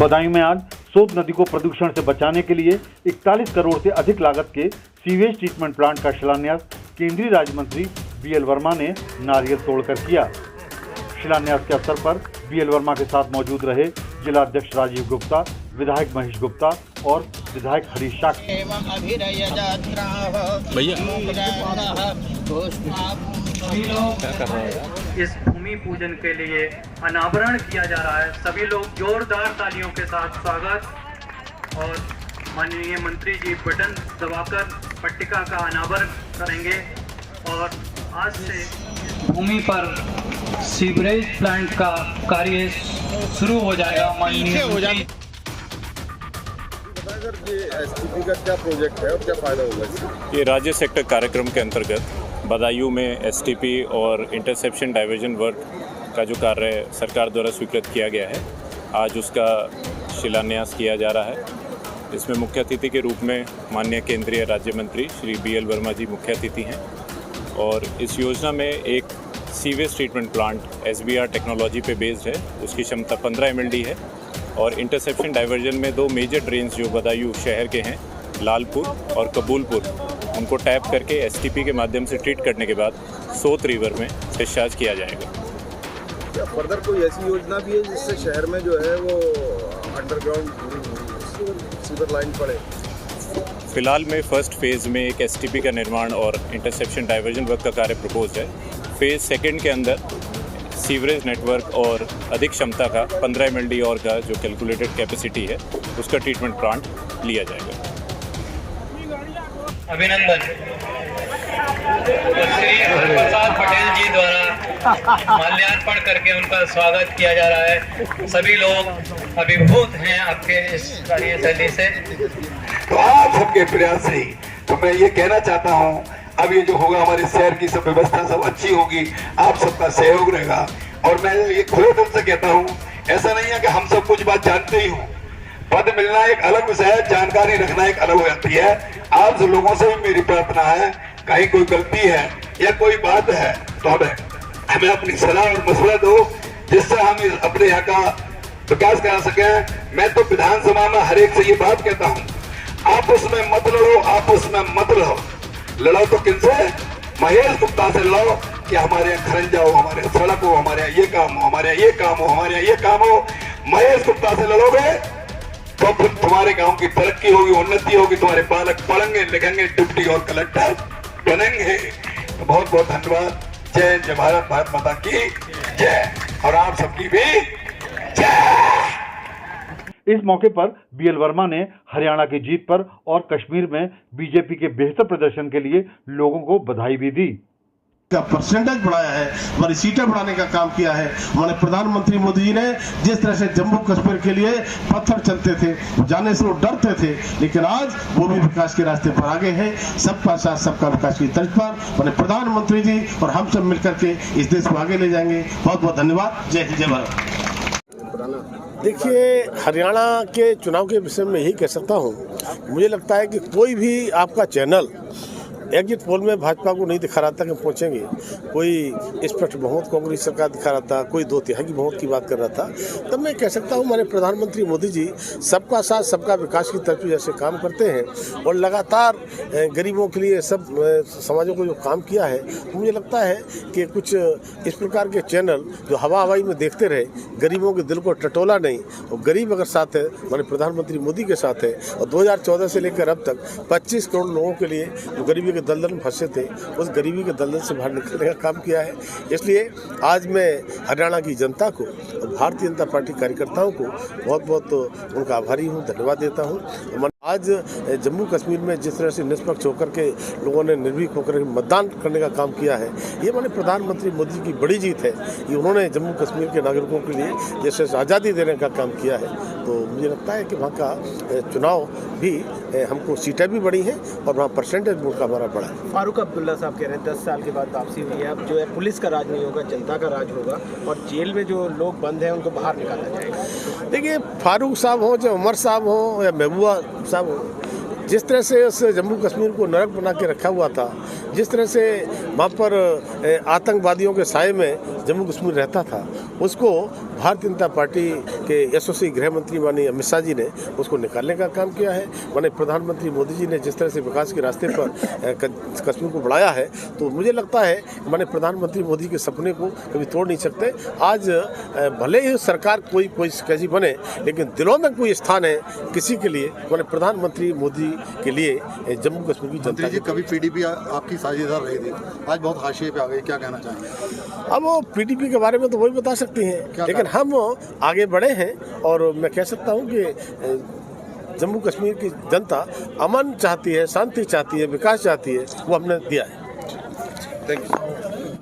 बदायूं में आज सोत नदी को प्रदूषण से बचाने के लिए 41 करोड़ से अधिक लागत के सीवेज ट्रीटमेंट प्लांट का शिलान्यास केंद्रीय राज्य मंत्री बीएल वर्मा ने नारियल तोड़कर किया। शिलान्यास के अवसर पर बीएल वर्मा के साथ मौजूद रहे जिला अध्यक्ष राजीव गुप्ता, विधायक महेश गुप्ता और विधायक हरीश साक्ष। इस भूमि पूजन के लिए अनावरण किया जा रहा है। सभी लोग जोरदार तालियों के साथ स्वागत और माननीय मंत्री जी बटन दबाकर पट्टिका का अनावरण करेंगे और आज से भूमि पर सीवरेज प्लांट का कार्य शुरू हो जाएगा। माननीय मंत्री एसटीपी का क्या प्रोजेक्ट है और क्या फायदा होगा इससे? ये राज्य सेक्टर कार्यक्रम के अंतर्गत बदायूं में एसटीपी और इंटरसेप्शन डाइवर्जन वर्क का जो कार्य सरकार द्वारा स्वीकृत किया गया है, आज उसका शिलान्यास किया जा रहा है। इसमें मुख्य अतिथि के रूप में माननीय केंद्रीय राज्य मंत्री श्री बीएल वर्मा जी मुख्य अतिथि हैं और इस योजना में एक sewage treatment plant SBR technology पे बेस्ड है। उसकी क्षमता 15 MLD है और इंटरसेप्शन डाइवर्जन में 2 मेजर ड्रेन्स जो बदायूं शहर के हैं, लालपुर और कबूलपुर, उनको टैप करके एसटीपी के माध्यम से ट्रीट करने के बाद सोत रिवर में डिस्चार्ज किया जाएगा। क्या फर्दर कोई ऐसी योजना भी है जिससे शहर में जो है वो अंडरग्राउंड सीवर लाइन पड़े? फिलहाल में फर्स्ट फेज़ में एक एसटीपी का निर्माण और इंटरसेप्शन डाइवर्जन वर्क का कार्य प्रपोज है। फेज़ सेकेंड के अंदर सीवरेज नेटवर्क और अधिक क्षमता का 15 MLD और का जो कैलकुलेटेड कैपेसिटी है उसका ट्रीटमेंट प्लांट लिया जाएगा। अभिनंदन। श्री प्रसाद पटेल जी द्वारा माल्यार्पण करके उनका स्वागत किया जा रहा है। सभी लोग अभिभूत हैं आपके इस कार्यशैली से। तो आप सबके प्रयास से ही तो मैं ये कहना चाहता हूँ, अब ये जो होगा हमारे शहर की सब व्यवस्था सब अच्छी होगी, आप सबका सहयोग रहेगा। और मैं ये खुले दिल से कहता हूँ, ऐसा नहीं है कि हम सब कुछ बात जानते ही हूँ। पद मिलना एक अलग विषय है, जानकारी रखना एक अलग हो जाती है। आप सब लोगों से भी मेरी प्रार्थना है, कहीं कोई गलती है या कोई बात है तो हमें अपनी सलाह और मशवरा दो, जिससे हम अपने यहाँ का विकास करा सके। मैं तो विधानसभा में हर एक से ये बात कहता हूँ, आपस में मत लड़ो, आपस में मत लड़ो। लड़ो तो किनसे? महेश गुप्ता से लड़ो कि हमारे यहाँ खरंजा हो, हमारे सड़क हो, हमारे यहाँ ये काम हो, हमारे यहाँ ये काम हो, हमारे यहाँ ये काम हो। महेश गुप्ता से लड़ोगे तो फिर तुम्हारे गांव की तरक्की होगी, उन्नति होगी, तुम्हारे बालक पढ़ेंगे लिखेंगे, डिप्टी और कलेक्टर बनेंगे। तो बहुत बहुत धन्यवाद। जय जय भारत, भारत माता की जय और आप सबकी भी जय। इस मौके पर बीएल वर्मा ने हरियाणा की जीत पर और कश्मीर में बीजेपी के बेहतर प्रदर्शन के लिए लोगों को बधाई भी दी। का परसेंटेज बढ़ाया है, हमारी सीटें बढ़ाने का काम किया है। हमारे प्रधानमंत्री मोदी जी ने जिस तरह से जम्मू कश्मीर के लिए पत्थर चलते थे, जाने से वो डरते थे, लेकिन आज वो भी विकास के रास्ते पर आगे हैं। सबका साथ सबका विकास की तर्ज पर हमारे प्रधानमंत्री जी और हम सब मिलकर के इस देश को आगे ले जाएंगे। बहुत बहुत धन्यवाद। जय हिंद, जय भारत। देखिए, हरियाणा के चुनाव के विषय में यही कह सकता हूँ, मुझे लगता है कि कोई भी आपका चैनल एग्जिट पोल में भाजपा को नहीं दिखा रहा था कि पहुंचेंगे। कोई स्पष्ट बहुमत कांग्रेस सरकार दिखा रहा था, कोई 2/3 की बहुमत की बात कर रहा था। तब मैं कह सकता हूं हमारे प्रधानमंत्री मोदी जी सबका साथ सबका विकास की तरफ जैसे काम करते हैं और लगातार गरीबों के लिए सब समाजों को जो काम किया है, मुझे लगता है कि कुछ इस प्रकार के चैनल जो हवाई में देखते रहे, गरीबों के दिल को टटोला नहीं। और गरीब अगर साथ है, हमारे प्रधानमंत्री मोदी के साथ है। और 2014 से लेकर अब तक 25 करोड़ लोगों के लिए जो गरीबी दलदल में फंसे थे, उस गरीबी के दलदल से बाहर निकलने का काम किया है। इसलिए आज मैं हरियाणा की जनता को और भारतीय जनता पार्टी कार्यकर्ताओं को बहुत बहुत उनका आभारी हूं, धन्यवाद देता हूं। आज जम्मू कश्मीर में जिस तरह से निष्पक्ष होकर के लोगों ने निर्भीक होकर मतदान करने का काम किया है, ये माने प्रधानमंत्री मोदी जी की बड़ी जीत है। ये उन्होंने जम्मू कश्मीर के नागरिकों के लिए जैसे आज़ादी देने का काम किया है। तो मुझे लगता है कि वहाँ का चुनाव भी हमको सीटें भी बढ़ी हैं और वहाँ परसेंटेज वोट का हमारा बढ़ा है। फारूक अब्दुल्ला साहब कह रहे हैं 10 साल के बाद वापसी हुई है, अब जो है पुलिस का राज नहीं होगा, जनता का राज होगा और जेल में जो लोग बंद हैं उनको बाहर निकाला जाएगा। देखिए, फारूक साहब हो, चाहे उमर साहब हो या महबूबा साहब हो, जिस तरह से उस जम्मू कश्मीर को नरक बना के रखा हुआ था, जिस तरह से वहाँ पर आतंकवादियों के साए में जम्मू कश्मीर रहता था, उसको भारतीय जनता पार्टी के एसओसी गृह मंत्री माननीय अमित शाह जी ने उसको निकालने का काम किया है। माननीय प्रधानमंत्री मोदी जी ने जिस तरह से विकास के रास्ते पर कश्मीर को बढ़ाया है, तो मुझे लगता है माननीय प्रधानमंत्री मोदी के सपने को कभी तोड़ नहीं सकते। आज भले ही सरकार कोई कैसी बने, लेकिन दिलों में कोई स्थान है किसी के लिए, माननीय प्रधानमंत्री मोदी के लिए जम्मू कश्मीर की जनता जी। कभी पीडीपी आपकी साझेदार रही थी, आज बहुत हाशिए पे आ गई, क्या कहना चाहेंगे? अब वो पीडीपी के बारे में तो वही बता सकती हैं, लेकिन हम आगे बढ़े हैं और मैं कह सकता हूँ कि जम्मू कश्मीर की जनता अमन चाहती है, शांति चाहती है, विकास चाहती है, वो हमने दिया है। Thank you.